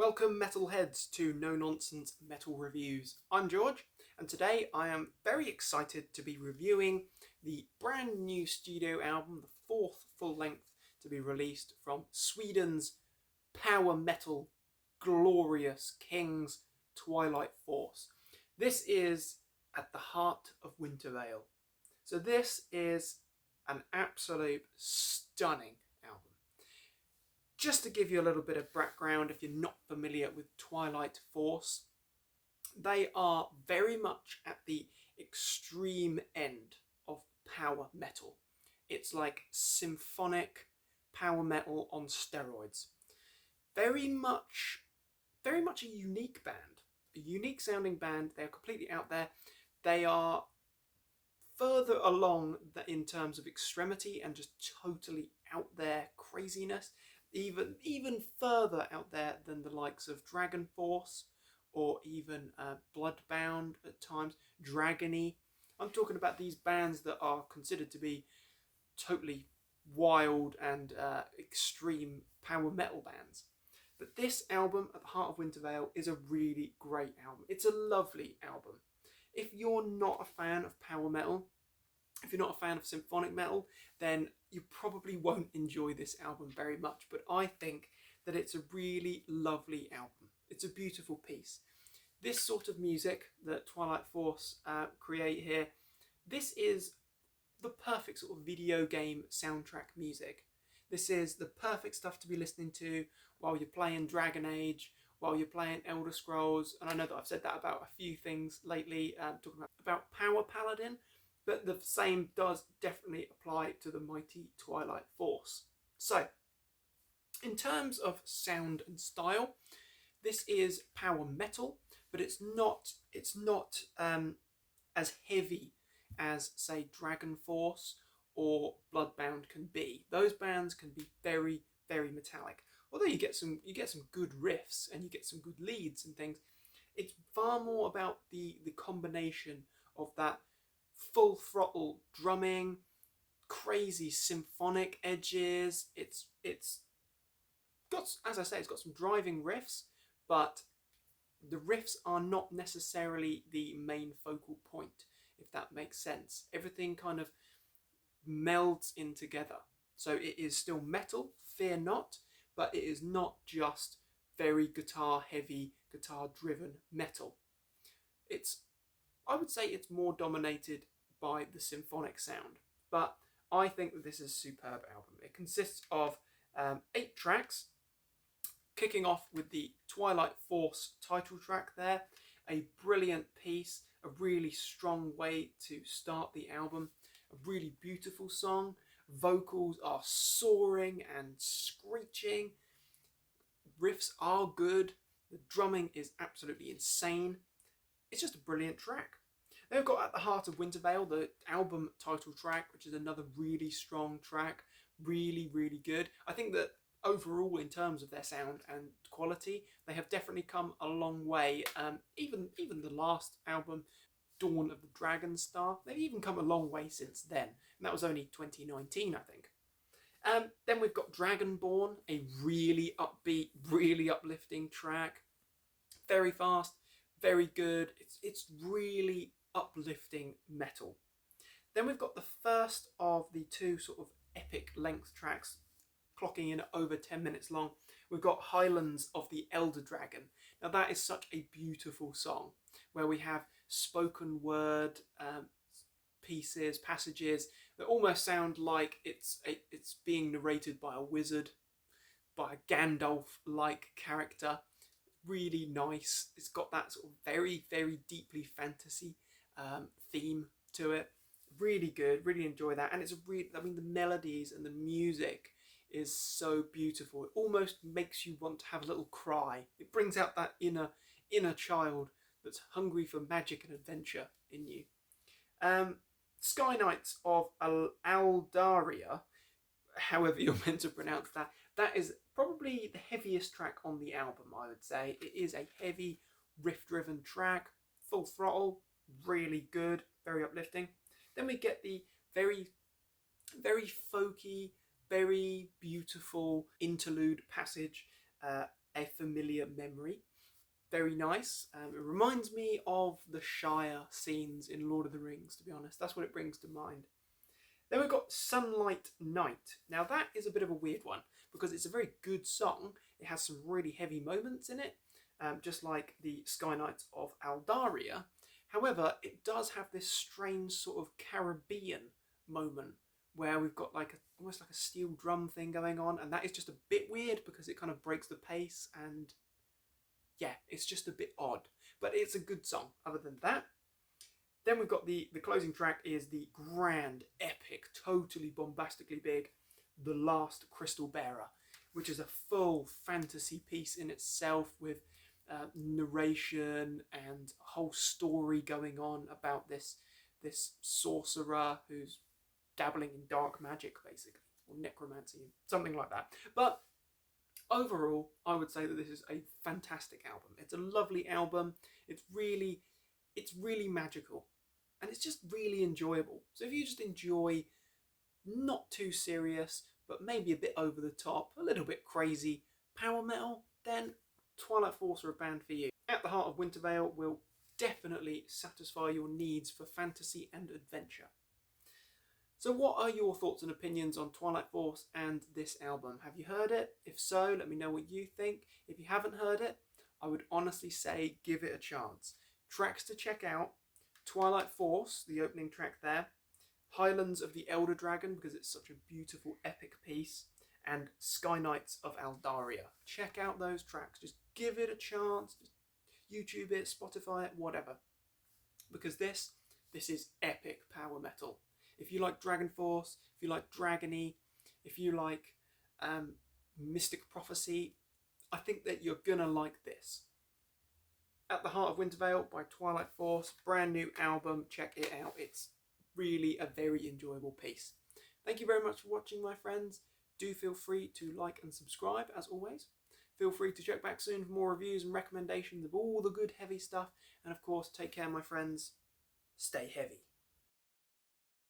Welcome metalheads to No Nonsense Metal Reviews. I'm George, and today I am very excited to be reviewing the brand new studio album, the fourth full length to be released from Sweden's power metal glorious kings, Twilight Force. This is At the Heart of Wintervale. So this is an absolute stunning album. Just to give you a little bit of background, if you're not familiar with Twilight Force, they are very much at the extreme end of power metal. It's like symphonic power metal on steroids. Very much a unique band, a unique sounding band. They're completely out there. They are further along in terms of extremity and just totally out there craziness. Even further out there than the likes of Dragon Force or even Bloodbound at times, Dragony. I'm talking about these bands that are considered to be totally wild and extreme power metal bands. But this album, At the Heart of Wintervale, is a really great album. It's a lovely album. If you're not a fan of power metal, if you're not a fan of symphonic metal, then you probably won't enjoy this album very much. But I think that it's a really lovely album. It's a beautiful piece. This sort of music that Twilight Force create here, this is the perfect sort of video game soundtrack music. This is the perfect stuff to be listening to while you're playing Dragon Age, while you're playing Elder Scrolls. And I know that I've said that about a few things lately, talking about Power Paladin, but the same does definitely apply to the mighty Twilight Force. So, in terms of sound and style, this is power metal, but it's not as heavy as, say, Dragon Force or Bloodbound can be. Those bands can be very, very metallic. Although you get some good riffs and you get some good leads and things, it's far more about the combination of that full throttle drumming, crazy symphonic edges. It's got, as I say, it's got some driving riffs, but the riffs are not necessarily the main focal point, if that makes sense. Everything kind of melds in together. So it is still metal, fear not, but it is not just very guitar heavy, guitar driven metal. I would say it's more dominated by the symphonic sound, but I think that this is a superb album. It consists of 8 tracks, kicking off with the Twilight Force title track there, a brilliant piece, a really strong way to start the album, a really beautiful song. Vocals are soaring and screeching. Riffs are good. The drumming is absolutely insane. It's just a brilliant track. They've got At the Heart of Wintervale, the album title track, which is another really strong track. Really, really good. I think that overall, in terms of their sound and quality, they have definitely come a long way. Even the last album, Dawn of the Dragon Star, they've even come a long way since then. And that was only 2019, I think. Then we've got Dragonborn, a really upbeat, really uplifting track. Very fast, very good. It's really uplifting metal. Then we've got the first of the 2 sort of epic length tracks, clocking in at over 10 minutes long. We've got Highlands of the Elder Dragon. Now that is such a beautiful song, where we have spoken word passages that almost sound like it's being narrated by a wizard, by a Gandalf-like character. Really nice. It's got that sort of very, very deeply fantasy theme to it. Really good. Really enjoy that. And it's the melodies and the music is so beautiful. It almost makes you want to have a little cry. It brings out that inner child that's hungry for magic and adventure in you. Sky Knights of Aldaria, however you're meant to pronounce that, that is probably the heaviest track on the album, I would say. It is a heavy, riff-driven track, full throttle, really good, very uplifting. Then we get the very, very folky, very beautiful interlude passage, a familiar memory. Very nice. It reminds me of the Shire scenes in Lord of the Rings, to be honest. That's what it brings to mind. Then we've got Sunlight Night. Now that is a bit of a weird one because it's a very good song. It has some really heavy moments in it, just like the Sky Knights of Aldaria. However, it does have this strange sort of Caribbean moment where we've got like almost like a steel drum thing going on, and that is just a bit weird because it kind of breaks the pace, and yeah, it's just a bit odd. But it's a good song other than that. Then we've got the closing track is the grand, epic, totally bombastically big The Last Crystal Bearer, which is a full fantasy piece in itself with narration and a whole story going on about this sorcerer who's dabbling in dark magic, basically, or necromancy, something like that. But overall, I would say that this is a fantastic album. It's a lovely album. It's really magical, and it's just really enjoyable. So if you just enjoy not too serious, but maybe a bit over the top, a little bit crazy power metal, then Twilight Force are a band for you. At the Heart of Wintervale will definitely satisfy your needs for fantasy and adventure. So what are your thoughts and opinions on Twilight Force and this album? Have you heard it? If so, let me know what you think. If you haven't heard it, I would honestly say give it a chance. Tracks to check out: Twilight Force, the opening track there, Highlands of the Elder Dragon, because it's such a beautiful epic piece, and Sky Knights of Aldaria. Check out those tracks. Just give it a chance. Just YouTube it, Spotify it, whatever. Because this is epic power metal. If you like Dragon Force, if you like Dragony, if you like Mystic Prophecy, I think that you're gonna like this. At the Heart of Wintervale by Twilight Force, brand new album, check it out. It's really a very enjoyable piece. Thank you very much for watching, my friends. Do feel free to like and subscribe, as always. Feel free to check back soon for more reviews and recommendations of all the good heavy stuff. And of course, take care, my friends. Stay heavy.